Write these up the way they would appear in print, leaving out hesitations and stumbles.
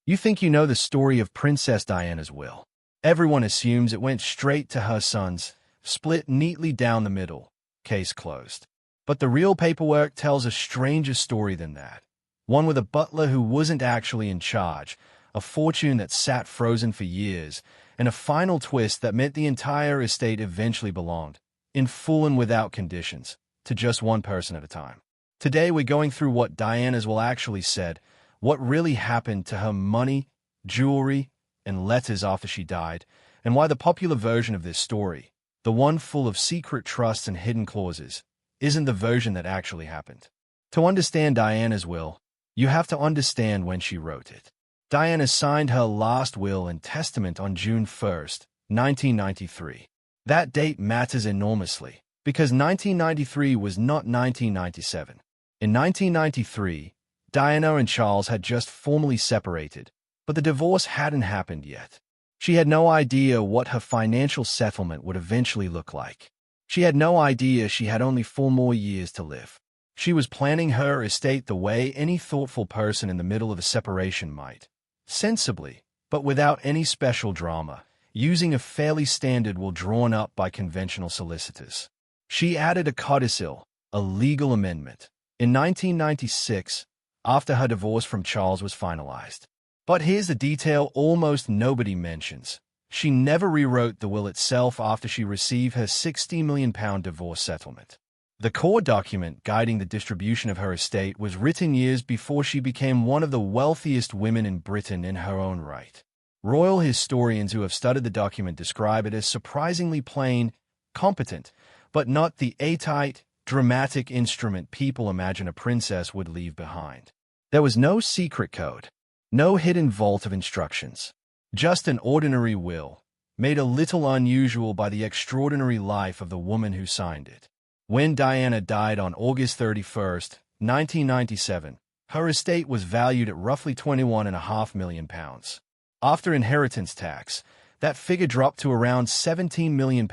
You think you know the story of Princess Diana's will. Everyone assumes it went straight to her sons, split neatly down the middle. Case closed. But the real paperwork tells a stranger story than that. One with a butler who wasn't actually in charge, a fortune that sat frozen for years, and a final twist that meant the entire estate eventually belonged, in full and without conditions, to just one person at a time. Today we're going through what Diana's will actually said, what really happened to her money, jewelry, and letters after she died, and why the popular version of this story, the one full of secret trusts and hidden clauses, isn't the version that actually happened. To understand Diana's will, you have to understand when she wrote it. Diana signed her last will and testament on June 1st, 1993. That date matters enormously, because 1993 was not 1997. In 1993, Diana and Charles had just formally separated, but the divorce hadn't happened yet. She had no idea what her financial settlement would eventually look like. She had no idea she had only 4 more years to live. She was planning her estate the way any thoughtful person in the middle of a separation might. Sensibly, but without any special drama, using a fairly standard will drawn up by conventional solicitors. She added a codicil, a legal amendment, in 1996, after her divorce from Charles was finalized. But here's the detail almost nobody mentions. She never rewrote the will itself after she received her £60 million divorce settlement. The core document guiding the distribution of her estate was written years before she became one of the wealthiest women in Britain in her own right. Royal historians who have studied the document describe it as surprisingly plain, competent, but not the airtight, dramatic instrument people imagine a princess would leave behind. There was no secret code, no hidden vault of instructions, just an ordinary will, made a little unusual by the extraordinary life of the woman who signed it. When Diana died on August 31, 1997, her estate was valued at roughly £21.5 million. After inheritance tax, that figure dropped to around £17 million,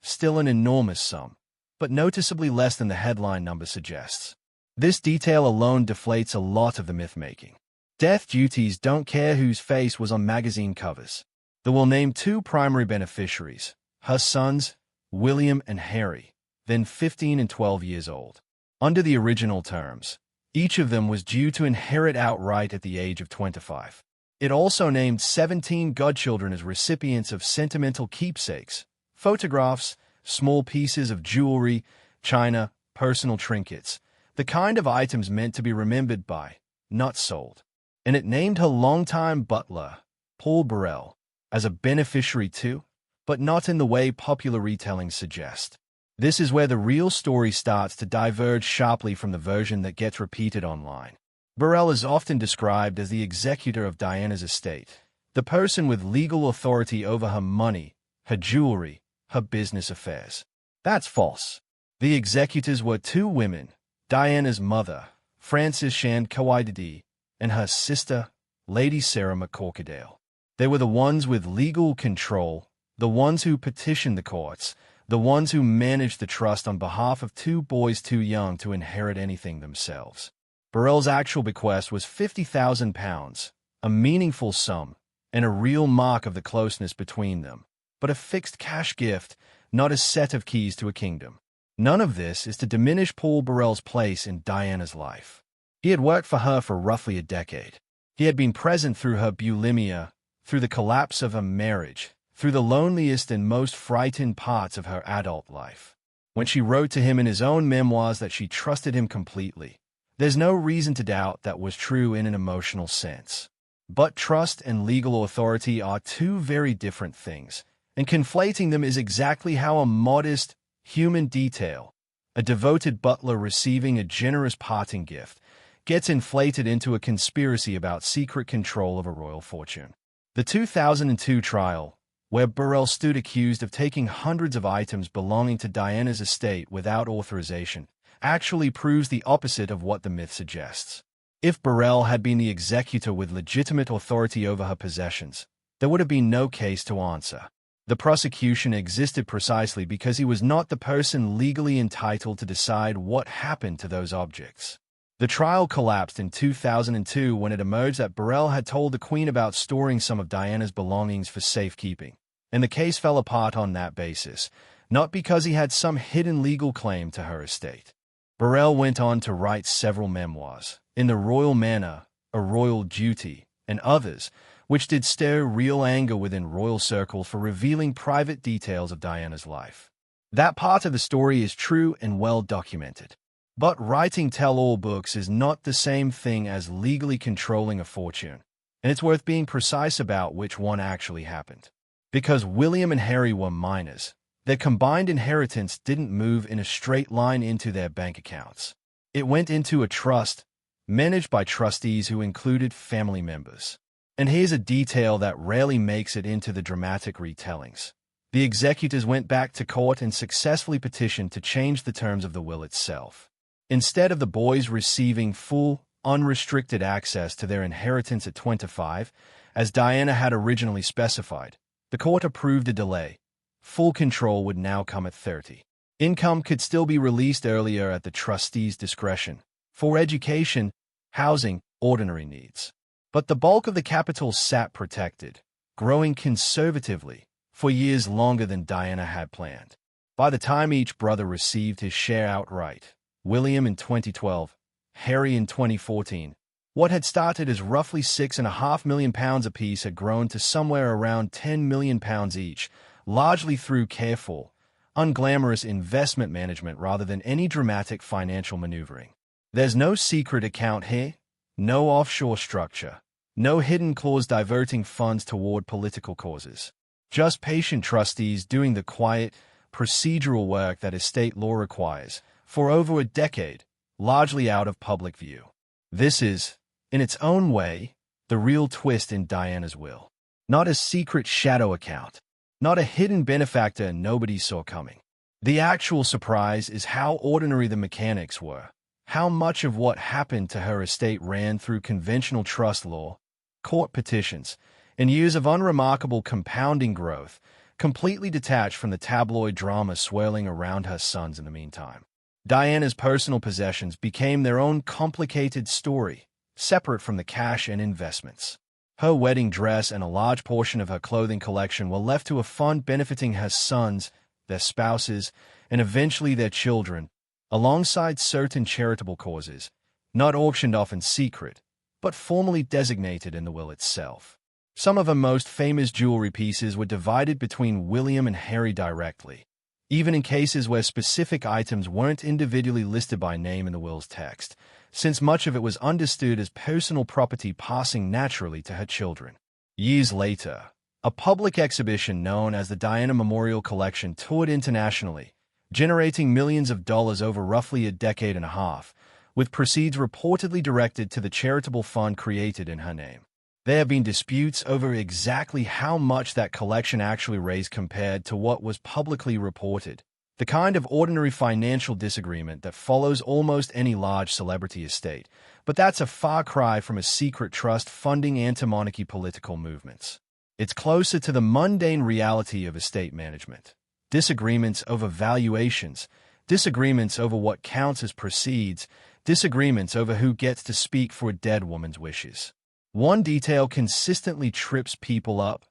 still an enormous sum, but noticeably less than the headline number suggests. This detail alone deflates a lot of the myth-making. Death duties don't care whose face was on magazine covers. The will named 2 primary beneficiaries, her sons, William and Harry, then 15 and 12 years old. Under the original terms, each of them was due to inherit outright at the age of 25. It also named 17 godchildren as recipients of sentimental keepsakes, photographs, small pieces of jewelry, china, personal trinkets, the kind of items meant to be remembered by, not sold. And it named her longtime butler, Paul Burrell, as a beneficiary too, but not in the way popular retellings suggest. This is where the real story starts to diverge sharply from the version that gets repeated online. Burrell is often described as the executor of Diana's estate, the person with legal authority over her money, her jewelry, her business affairs. That's false. The executors were 2 women, Diana's mother, Frances Shand Coididi, and her sister, Lady Sarah McCorquodale. They were the ones with legal control, the ones who petitioned the courts, the ones who managed the trust on behalf of 2 boys too young to inherit anything themselves. Burrell's actual bequest was £50,000, a meaningful sum, and a real mark of the closeness between them, but a fixed cash gift, not a set of keys to a kingdom. None of this is to diminish Paul Burrell's place in Diana's life. He had worked for her for roughly a decade. He had been present through her bulimia, through the collapse of her marriage, through the loneliest and most frightened parts of her adult life. When she wrote to him in his own memoirs that she trusted him completely, there's no reason to doubt that was true in an emotional sense. But trust and legal authority are 2 very different things, and conflating them is exactly how a modest, human detail, a devoted butler receiving a generous parting gift, gets inflated into a conspiracy about secret control of a royal fortune. The 2002 trial, where Burrell stood accused of taking hundreds of items belonging to Diana's estate without authorization, actually proves the opposite of what the myth suggests. If Burrell had been the executor with legitimate authority over her possessions, there would have been no case to answer. The prosecution existed precisely because he was not the person legally entitled to decide what happened to those objects. The trial collapsed in 2002 when it emerged that Burrell had told the Queen about storing some of Diana's belongings for safekeeping, and the case fell apart on that basis, not because he had some hidden legal claim to her estate. Burrell went on to write several memoirs, In the Royal Manor, A Royal Duty, and others, which did stir real anger within royal circles for revealing private details of Diana's life. That part of the story is true and well documented. But writing tell-all books is not the same thing as legally controlling a fortune, and it's worth being precise about which one actually happened. Because William and Harry were minors, their combined inheritance didn't move in a straight line into their bank accounts. It went into a trust, managed by trustees who included family members. And here's a detail that rarely makes it into the dramatic retellings. The executors went back to court and successfully petitioned to change the terms of the will itself. Instead of the boys receiving full, unrestricted access to their inheritance at 25, as Diana had originally specified, the court approved a delay. Full control would now come at 30. Income could still be released earlier at the trustee's discretion, for education, housing, ordinary needs. But the bulk of the capital sat protected, growing conservatively, for years longer than Diana had planned. By the time each brother received his share outright, William in 2012, Harry in 2014, what had started as roughly £6.5 million apiece had grown to somewhere around £10 million each, largely through careful, unglamorous investment management rather than any dramatic financial maneuvering. There's no secret account here, no offshore structure, no hidden clause diverting funds toward political causes. Just patient trustees doing the quiet, procedural work that estate law requires, for over a decade, largely out of public view. This is, in its own way, the real twist in Diana's will. Not a secret shadow account, not a hidden benefactor nobody saw coming. The actual surprise is how ordinary the mechanics were, how much of what happened to her estate ran through conventional trust law, court petitions, and years of unremarkable compounding growth, completely detached from the tabloid drama swirling around her sons in the meantime. Diana's personal possessions became their own complicated story, separate from the cash and investments. Her wedding dress and a large portion of her clothing collection were left to a fund benefiting her sons, their spouses, and eventually their children, alongside certain charitable causes, not auctioned off in secret, but formally designated in the will itself. Some of her most famous jewelry pieces were divided between William and Harry directly, even in cases where specific items weren't individually listed by name in the will's text, since much of it was understood as personal property passing naturally to her children. Years later, a public exhibition known as the Diana Memorial Collection toured internationally, generating millions of dollars over roughly a decade and a half, with proceeds reportedly directed to the charitable fund created in her name. There have been disputes over exactly how much that collection actually raised compared to what was publicly reported, the kind of ordinary financial disagreement that follows almost any large celebrity estate, but that's a far cry from a secret trust funding anti-monarchy political movements. It's closer to the mundane reality of estate management. Disagreements over valuations, disagreements over what counts as proceeds, disagreements over who gets to speak for a dead woman's wishes. One detail consistently trips people up.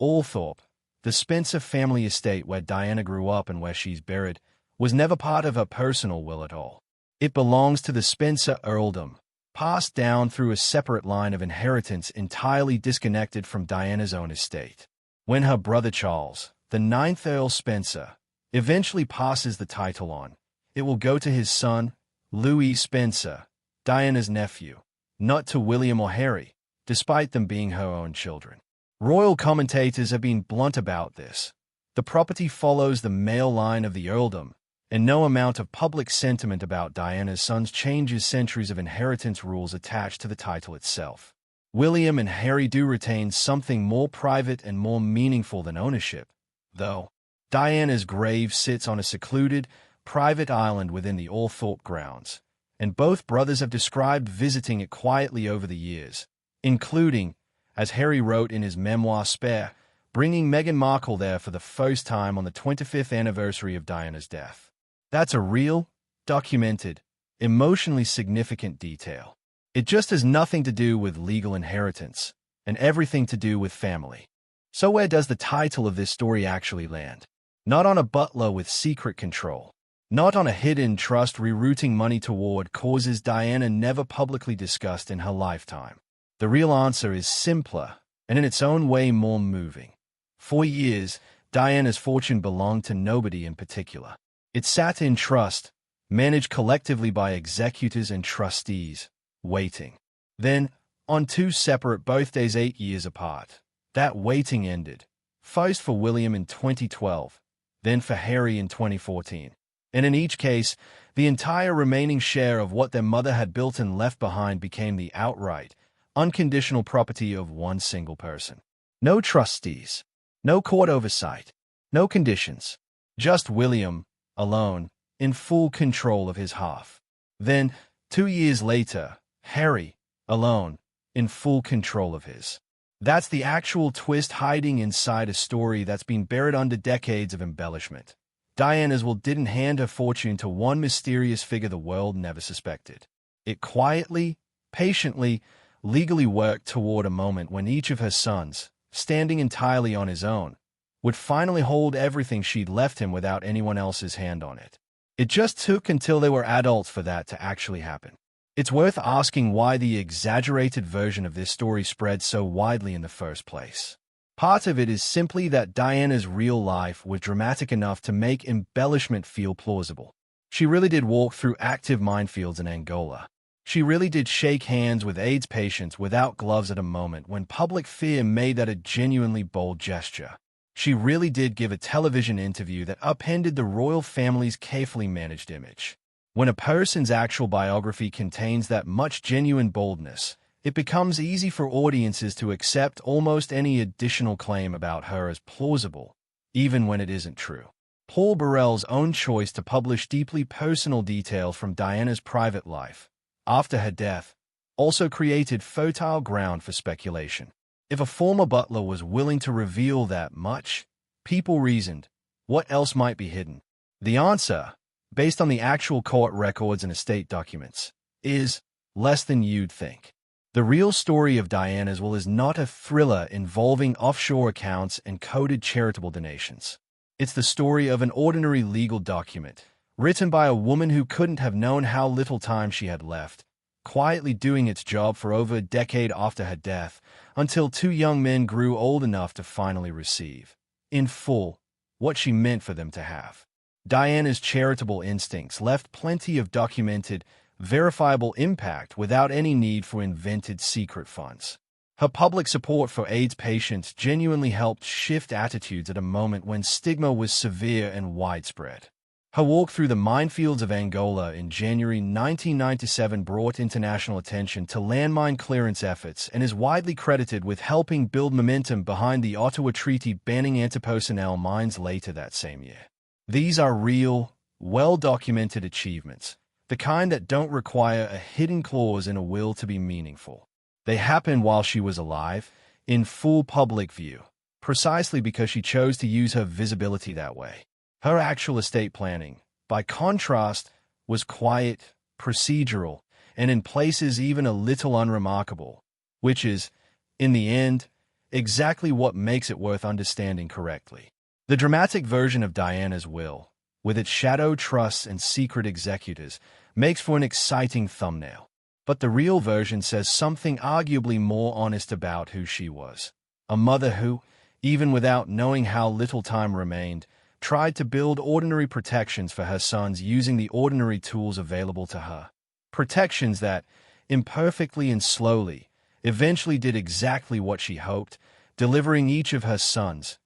Althorpe, the Spencer family estate where Diana grew up and where she's buried, was never part of her personal will at all. It belongs to the Spencer earldom, passed down through a separate line of inheritance entirely disconnected from Diana's own estate. When her brother Charles, the 9th Earl Spencer, eventually passes the title on, it will go to his son, Louis Spencer, Diana's nephew, not to William or Harry, despite them being her own children. Royal commentators have been blunt about this. The property follows the male line of the earldom, and no amount of public sentiment about Diana's sons changes centuries of inheritance rules attached to the title itself. William and Harry do retain something more private and more meaningful than ownership, though. Diana's grave sits on a secluded, private island within the Althorpe grounds, and both brothers have described visiting it quietly over the years, including, as Harry wrote in his memoir Spare, bringing Meghan Markle there for the first time on the 25th anniversary of Diana's death. That's a real, documented, emotionally significant detail. It just has nothing to do with legal inheritance and everything to do with family. So where does the title of this story actually land? Not on a butler with secret control. Not on a hidden trust rerouting money toward causes Diana never publicly discussed in her lifetime. The real answer is simpler and in its own way more moving. For years, Diana's fortune belonged to nobody in particular. It sat in trust, managed collectively by executors and trustees, waiting. Then, on two separate birthdays 8 years apart, that waiting ended, first for William in 2012, then for Harry in 2014. And in each case, the entire remaining share of what their mother had built and left behind became the outright, unconditional property of one single person. No trustees, no court oversight, no conditions, just William, alone, in full control of his half. Then, 2 years later, Harry, alone, in full control of his. That's the actual twist hiding inside a story that's been buried under decades of embellishment. Diana's will didn't hand her fortune to one mysterious figure the world never suspected. It quietly, patiently, legally worked toward a moment when each of her sons, standing entirely on his own, would finally hold everything she'd left him without anyone else's hand on it. It just took until they were adults for that to actually happen. It's worth asking why the exaggerated version of this story spread so widely in the first place. Part of it is simply that Diana's real life was dramatic enough to make embellishment feel plausible. She really did walk through active minefields in Angola. She really did shake hands with AIDS patients without gloves at a moment when public fear made that a genuinely bold gesture. She really did give a television interview that upended the royal family's carefully managed image. When a person's actual biography contains that much genuine boldness, it becomes easy for audiences to accept almost any additional claim about her as plausible, even when it isn't true. Paul Burrell's own choice to publish deeply personal details from Diana's private life, after her death, also created fertile ground for speculation. If a former butler was willing to reveal that much, people reasoned, what else might be hidden? The answer, based on the actual court records and estate documents, is less than you'd think. The real story of Diana's will is not a thriller involving offshore accounts and coded charitable donations. It's the story of an ordinary legal document, written by a woman who couldn't have known how little time she had left, quietly doing its job for over a decade after her death, until two young men grew old enough to finally receive, in full, what she meant for them to have. Diana's charitable instincts left plenty of documented, verifiable impact without any need for invented secret funds. Her public support for AIDS patients genuinely helped shift attitudes at a moment when stigma was severe and widespread. Her walk through the minefields of Angola in January 1997 brought international attention to landmine clearance efforts and is widely credited with helping build momentum behind the Ottawa Treaty banning antipersonnel mines later that same year. These are real, well-documented achievements, the kind that don't require a hidden clause in a will to be meaningful. They happened while she was alive, in full public view, precisely because she chose to use her visibility that way. Her actual estate planning, by contrast, was quiet, procedural, and in places even a little unremarkable, which is, in the end, exactly what makes it worth understanding correctly. The dramatic version of Diana's will, with its shadow trusts and secret executors, makes for an exciting thumbnail. But the real version says something arguably more honest about who she was. A mother who, even without knowing how little time remained, tried to build ordinary protections for her sons using the ordinary tools available to her. Protections that, imperfectly and slowly, eventually did exactly what she hoped, delivering each of her sons,